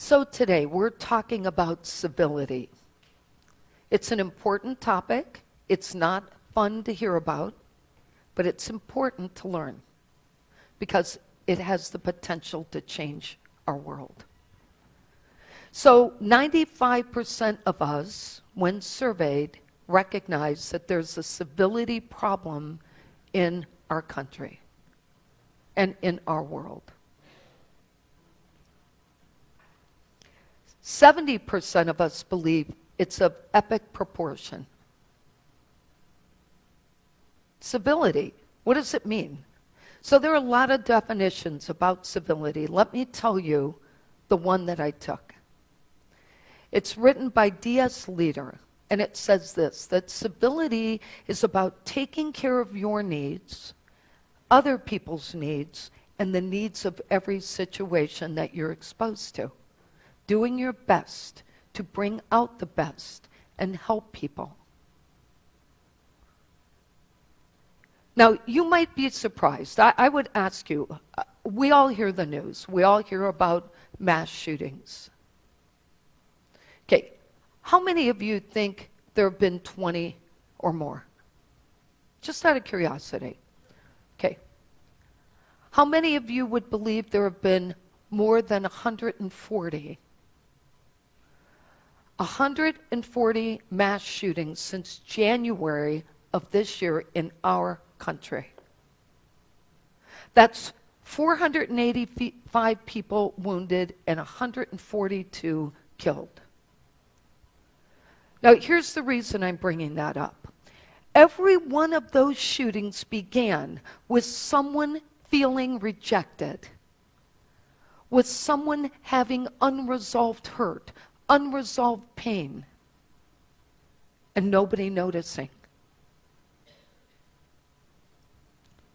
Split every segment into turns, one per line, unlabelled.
So today we're talking about civility. It's an important topic. It's not fun to hear about, but it's important to learn because it has the potential to change our world. So 95% of us, when surveyed, recognize that there's a civility problem in our country and in our world. 70% of us believe it's of epic proportion. Civility, what does it mean? So there are a lot of definitions about civility. Let me tell you the one that I took. It's written by D.S. Leader, and it says this, that civility is about taking care of your needs, other people's needs, and the needs of every situation that you're exposed to. Doing your best to bring out the best and help people. Now, you might be surprised. I would ask you, we all hear the news. We all hear about mass shootings. Okay, how many of you think there have been 20 or more? Just out of curiosity. Okay. How many of you would believe there have been more than 140? 140 mass shootings since January of this year in our country. That's 485 people wounded and 142 killed. Now, here's the reason I'm bringing that up. Every one of those shootings began with someone feeling rejected, with someone having unresolved hurt, unresolved pain, and nobody noticing.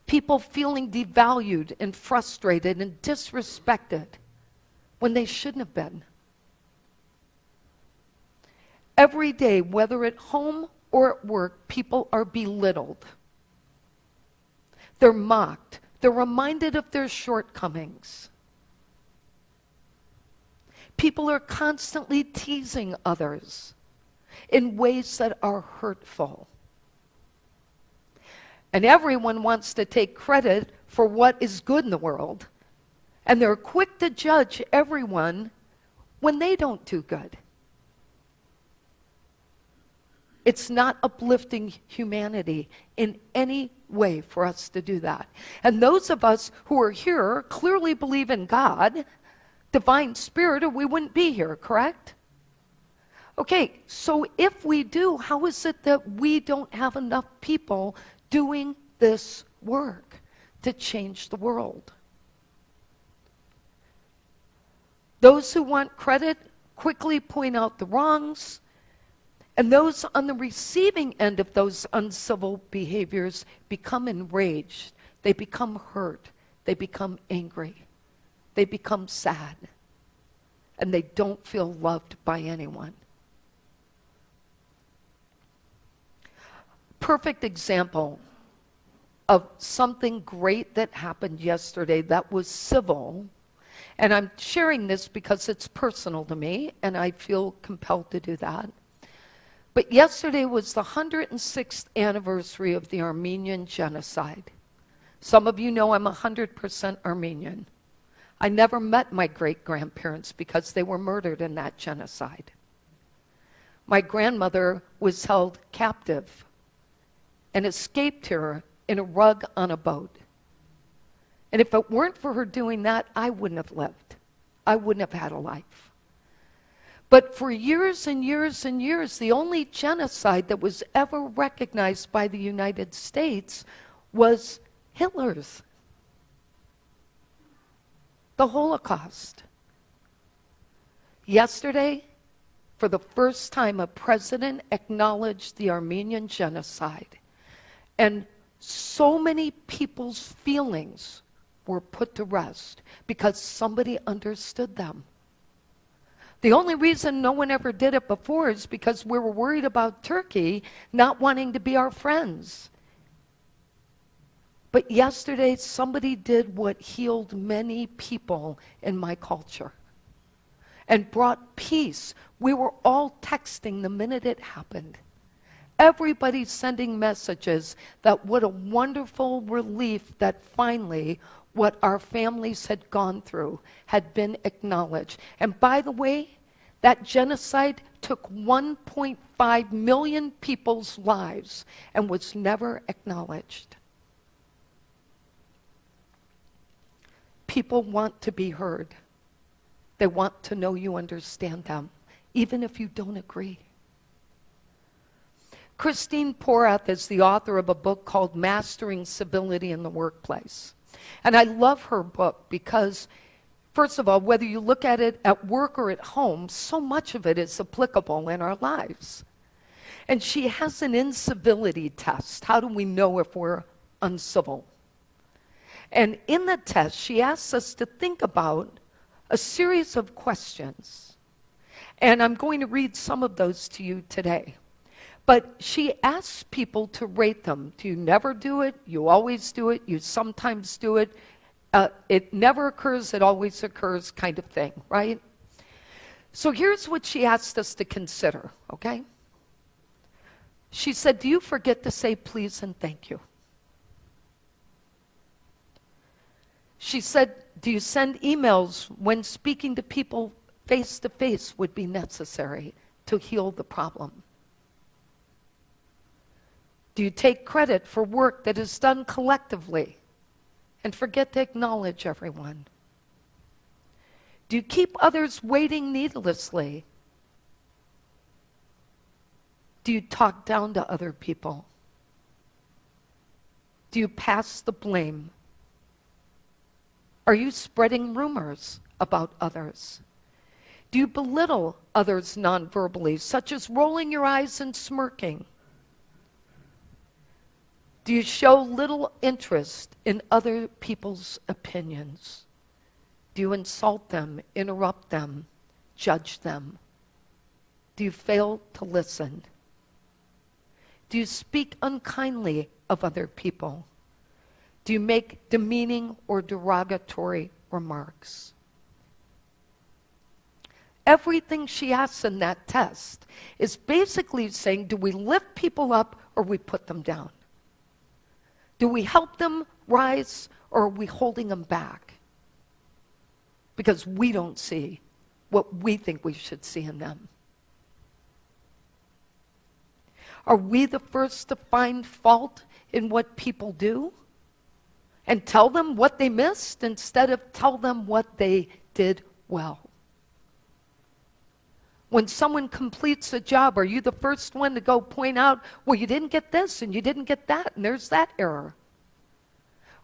People feeling devalued and frustrated and disrespected when they shouldn't have been. Every day, whether at home or at work, people are belittled. They're mocked. They're reminded of their shortcomings. People are constantly teasing others in ways that are hurtful. And everyone wants to take credit for what is good in the world. And they're quick to judge everyone when they don't do good. It's not uplifting humanity in any way for us to do that. And those of us who are here clearly believe in God, divine spirit, or we wouldn't be here, correct? Okay, so if we do, how is it that we don't have enough people doing this work to change the world? Those who want credit quickly point out the wrongs, and those on the receiving end of those uncivil behaviors become enraged. They become hurt. They become angry. They become sad. And they don't feel loved by anyone. Perfect example of something great that happened yesterday that was civil. And I'm sharing this because it's personal to me, and I feel compelled to do that. But yesterday was the 106th anniversary of the Armenian Genocide. Some of you know I'm 100% Armenian. I never met my great-grandparents because they were murdered in that genocide. My grandmother was held captive and escaped here in a rug on a boat. And if it weren't for her doing that, I wouldn't have lived. I wouldn't have had a life. But for years and years and years, the only genocide that was ever recognized by the United States was Hitler's. The Holocaust. Yesterday, for the first time, a president acknowledged the Armenian Genocide. And so many people's feelings were put to rest because somebody understood them. The only reason no one ever did it before is because we were worried about Turkey not wanting to be our friends. But yesterday, somebody did what healed many people in my culture. and brought peace. We were all texting the minute it happened. Everybody's sending messages that what a wonderful relief that finally what our families had gone through had been acknowledged. And by the way, that genocide took 1.5 million people's lives and was never acknowledged. People want to be heard. They want to know you understand them, even if you don't agree. Christine Porath is the author of a book called Mastering Civility in the Workplace. And I love her book because, first of all, whether you look at it at work or at home, so much of it is applicable in our lives. And she has an incivility test. How do we know if we're uncivil? And in the test, she asks us to think about a series of questions. And I'm going to read some of those to you today. But she asks people to rate them. Do you never do it? You always do it? You sometimes do it? It never occurs, it always occurs kind of thing, right? So here's what she asked us to consider, okay? She said, do you forget to say please and thank you? She said, do you send emails when speaking to people face to face would be necessary to heal the problem? Do you take credit for work that is done collectively and forget to acknowledge everyone? Do you keep others waiting needlessly? Do you talk down to other people? Do you pass the blame? Are you spreading rumors about others? Do you belittle others non-verbally, such as rolling your eyes and smirking? Do you show little interest in other people's opinions? Do you insult them, interrupt them, judge them? Do you fail to listen? Do you speak unkindly of other people? Do you make demeaning or derogatory remarks? Everything she asks in that test is basically saying, do we lift people up or we put them down? Do we help them rise or are we holding them back? Because we don't see what we think we should see in them. Are we the first to find fault in what people do and tell them what they missed instead of tell them what they did well? When someone completes a job, are you the first one to go point out, well, you didn't get this and you didn't get that and there's that error?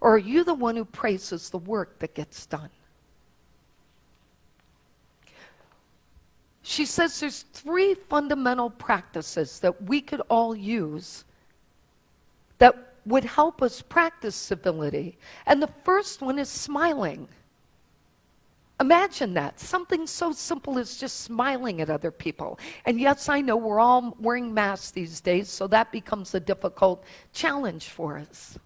Or are you the one who praises the work that gets done? She says there's 3 fundamental practices that we could all use that would help us practice civility. And the first one is smiling. Imagine that, something so simple as just smiling at other people. And yes, I know we're all wearing masks these days, so that becomes a difficult challenge for us.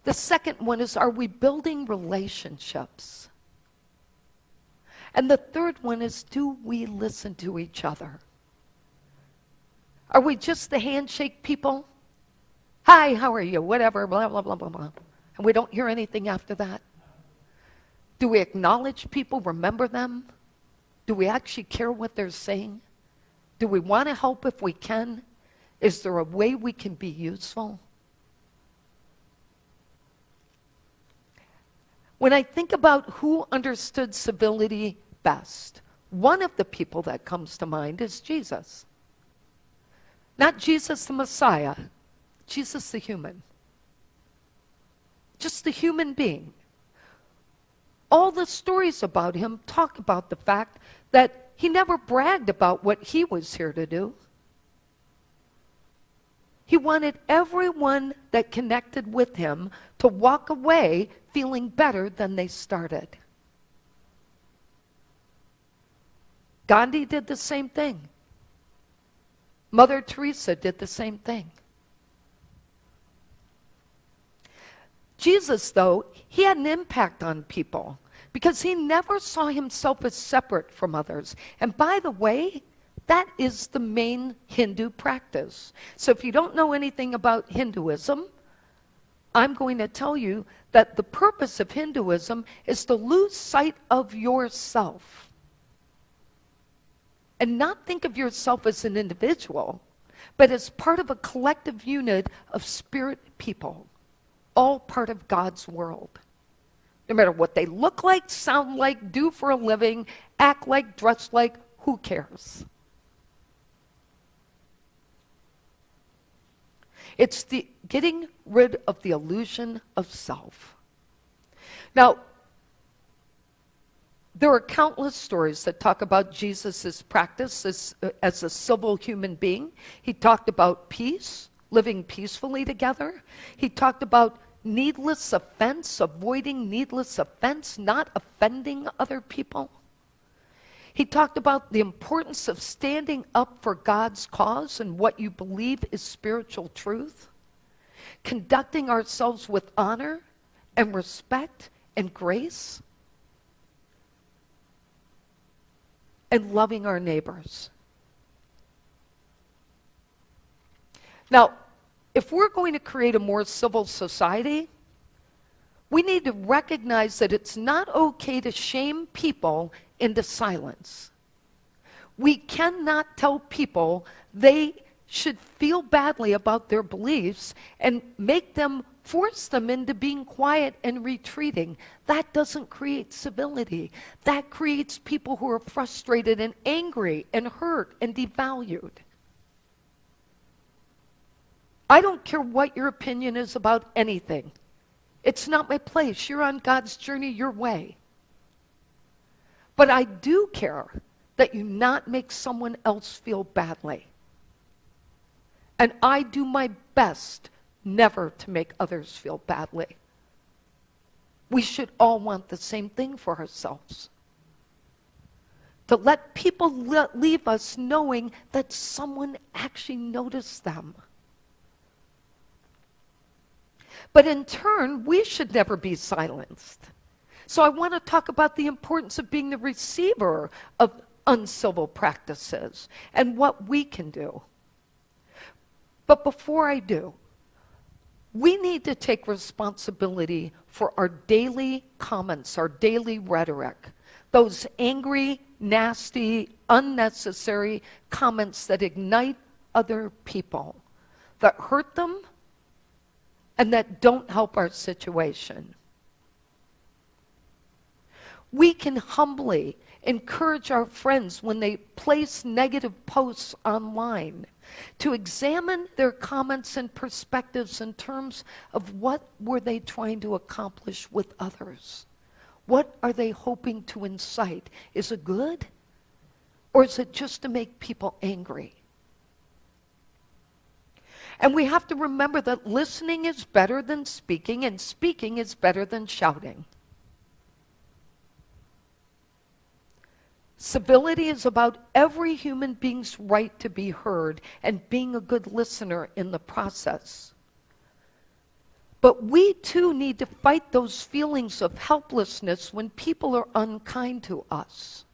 The second one is, are we building relationships? And the third one is, do we listen to each other? Are we just the handshake people? Hi, how are you? Whatever, blah, blah, blah, blah, blah. And we don't hear anything after that? Do we acknowledge people, remember them? Do we actually care what they're saying? Do we want to help if we can? Is there a way we can be useful? When I think about who understood civility best, one of the people that comes to mind is Jesus. Not Jesus the Messiah, Jesus the human. Just the human being. All the stories about him talk about the fact that he never bragged about what he was here to do. He wanted everyone that connected with him to walk away feeling better than they started. Gandhi did the same thing. Mother Teresa did the same thing. Jesus, though, he had an impact on people because he never saw himself as separate from others. And by the way, that is the main Hindu practice. So if you don't know anything about Hinduism, I'm going to tell you that the purpose of Hinduism is to lose sight of yourself and not think of yourself as an individual, but as part of a collective unit of spirit people, all part of God's world. No matter what they look like, sound like, do for a living, act like, dress like, who cares? It's the getting rid of the illusion of self. Now, there are countless stories that talk about Jesus' practice as a civil human being. He talked about peace, living peacefully together. He talked about needless offense, avoiding needless offense, not offending other people. He talked about the importance of standing up for God's cause and what you believe is spiritual truth, conducting ourselves with honor and respect and grace, and loving our neighbors. Now, if we're going to create a more civil society, we need to recognize that it's not okay to shame people into silence. We cannot tell people they should feel badly about their beliefs and force them into being quiet and retreating. That doesn't create civility. That creates people who are frustrated and angry and hurt and devalued. I don't care what your opinion is about anything. It's not my place. You're on God's journey your way. But I do care that you not make someone else feel badly. And I do my best never to make others feel badly. We should all want the same thing for ourselves. To let people leave us knowing that someone actually noticed them. But in turn, we should never be silenced. So I want to talk about the importance of being the receiver of uncivil practices and what we can do. But before I do, we need to take responsibility for our daily comments, our daily rhetoric, those angry, nasty, unnecessary comments that ignite other people, that hurt them, and that don't help our situation. We can humbly encourage our friends when they place negative posts online to examine their comments and perspectives in terms of what were they trying to accomplish with others. What are they hoping to incite? Is it good? Or is it just to make people angry? And we have to remember that listening is better than speaking, and speaking is better than shouting. Civility is about every human being's right to be heard and being a good listener in the process. But we too need to fight those feelings of helplessness when people are unkind to us.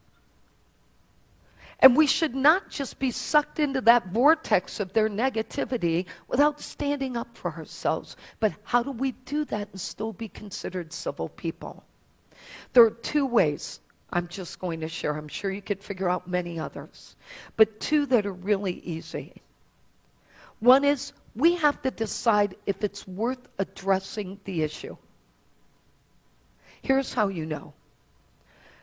And we should not just be sucked into that vortex of their negativity without standing up for ourselves. But how do we do that and still be considered civil people? There are two ways I'm just going to share. I'm sure you could figure out many others, but two that are really easy. One is we have to decide if it's worth addressing the issue. Here's how you know.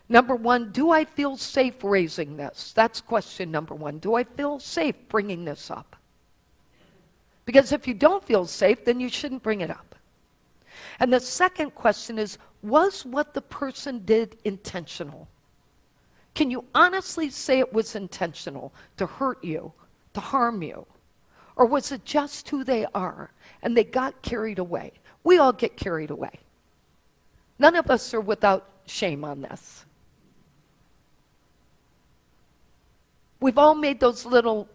Number one, do I feel safe raising this? That's question number one. Do I feel safe bringing this up? Because if you don't feel safe, then you shouldn't bring it up. And the second question is, was what the person did intentional? Can you honestly say it was intentional to hurt you, to harm you? Or was it just who they are and they got carried away? We all get carried away. None of us are without shame on this. We've all made those little,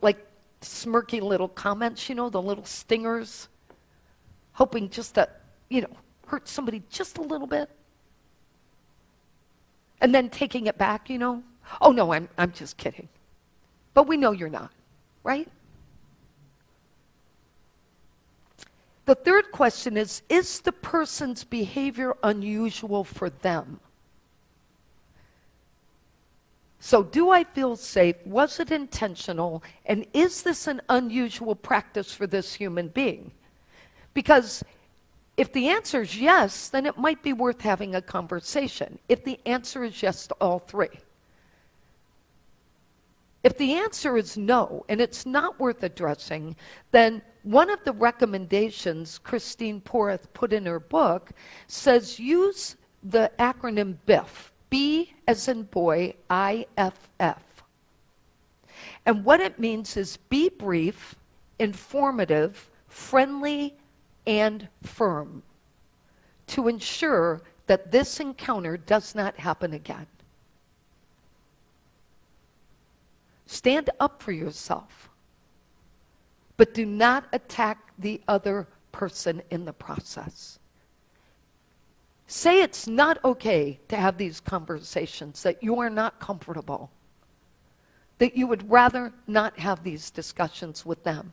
smirky little comments, the little stingers, hoping just to, hurt somebody just a little bit. And then taking it back, Oh, no, I'm just kidding. But we know you're not, right? The third question is the person's behavior unusual for them? So do I feel safe? Was it intentional? And is this an unusual practice for this human being? Because if the answer is yes, then it might be worth having a conversation. If the answer is yes to all three. If the answer is no, and it's not worth addressing, then one of the recommendations Christine Porth put in her book says use the acronym BIFF, B as in boy, IFF. And what it means is be brief, informative, friendly, and firm to ensure that this encounter does not happen again. Stand up for yourself, but do not attack the other person in the process. Say it's not okay to have these conversations, that you are not comfortable, that you would rather not have these discussions with them,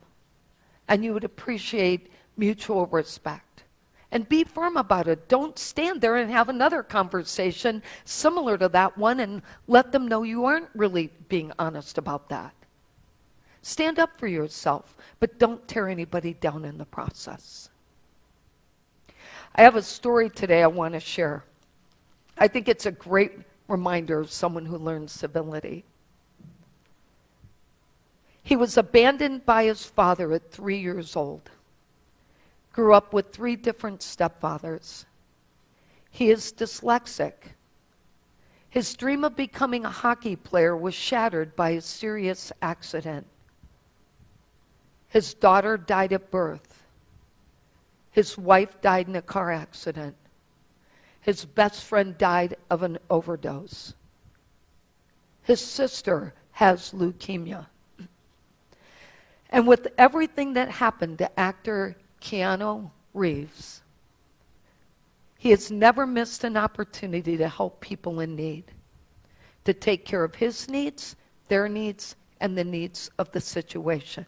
and you would appreciate mutual respect. And be firm about it. Don't stand there and have another conversation similar to that one and let them know you aren't really being honest about that. Stand up for yourself, but don't tear anybody down in the process. I have a story today I want to share. I think it's a great reminder of someone who learns civility. He was abandoned by his father at 3 years old. Grew up with 3 different stepfathers. He is dyslexic. His dream of becoming a hockey player was shattered by a serious accident. His daughter died at birth. His wife died in a car accident. His best friend died of an overdose. His sister has leukemia. And with everything that happened to actor Keanu Reeves, he has never missed an opportunity to help people in need, to take care of his needs, their needs, and the needs of the situation.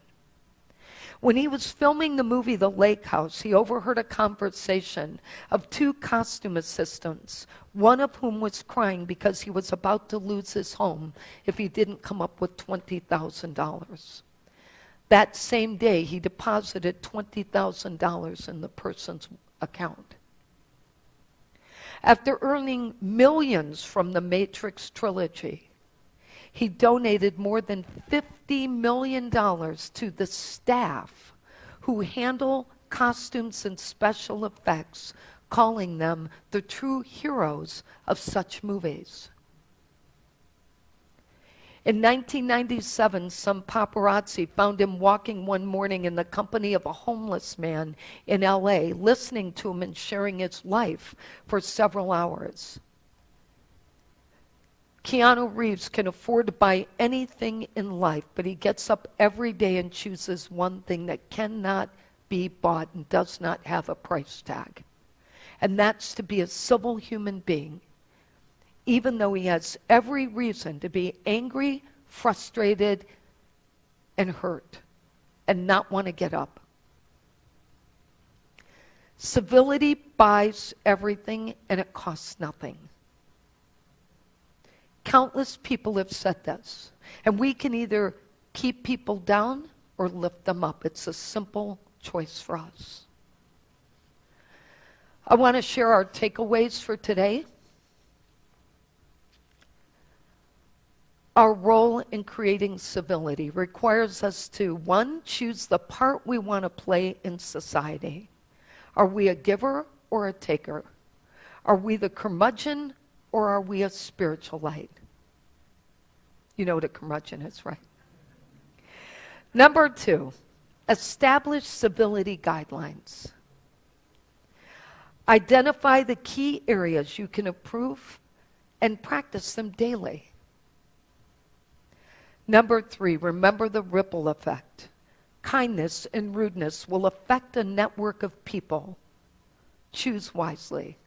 When he was filming the movie The Lake House, he overheard a conversation of 2 costume assistants, one of whom was crying because he was about to lose his home if he didn't come up with $20,000. That same day, he deposited $20,000 in the person's account. After earning millions from the Matrix trilogy, he donated more than $50 million to the staff who handle costumes and special effects, calling them the true heroes of such movies. In 1997, some paparazzi found him walking one morning in the company of a homeless man in LA, listening to him and sharing his life for several hours. Keanu Reeves can afford to buy anything in life, but he gets up every day and chooses one thing that cannot be bought and does not have a price tag. And that's to be a civil human being, even though he has every reason to be angry, frustrated, and hurt, and not want to get up. Civility buys everything, and it costs nothing. Countless people have said this, and we can either keep people down or lift them up. It's a simple choice for us. I want to share our takeaways for today. Our role in creating civility requires us to, 1, choose the part we want to play in society. Are we a giver or a taker? Are we the curmudgeon or are we a spiritualite? You know what a curmudgeon is, right? Number 2, establish civility guidelines. Identify the key areas you can improve and practice them daily. Number 3, remember the ripple effect. Kindness and rudeness will affect a network of people. Choose wisely.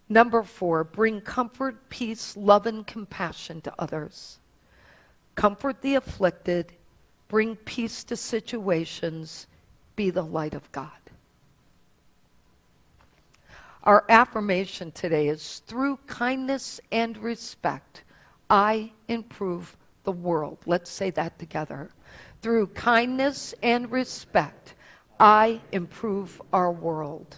Number 4, bring comfort, peace, love, and compassion to others. Comfort the afflicted, bring peace to situations, be the light of God. Our affirmation today is, through kindness and respect, I improve the world. Let's say that together. Through kindness and respect, I improve our world.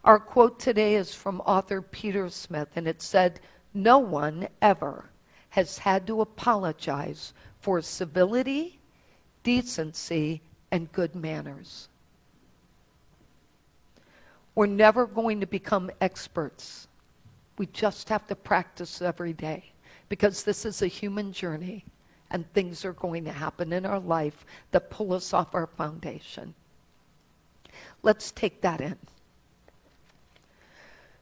Our quote today is from author Peter Smith, and it said, "No one ever has had to apologize for civility, decency, and good manners." We're never going to become experts. We just have to practice every day, because this is a human journey, and things are going to happen in our life that pull us off our foundation. Let's take that in.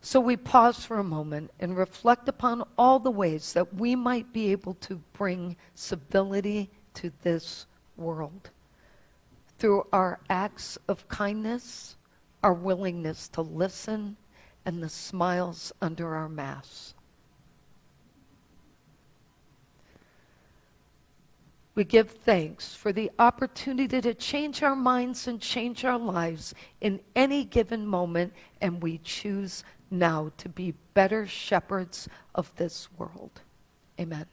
So we pause for a moment and reflect upon all the ways that we might be able to bring civility to this world through our acts of kindness, our willingness to listen, and the smiles under our masks. We give thanks for the opportunity to change our minds and change our lives in any given moment, and we choose now to be better shepherds of this world. Amen.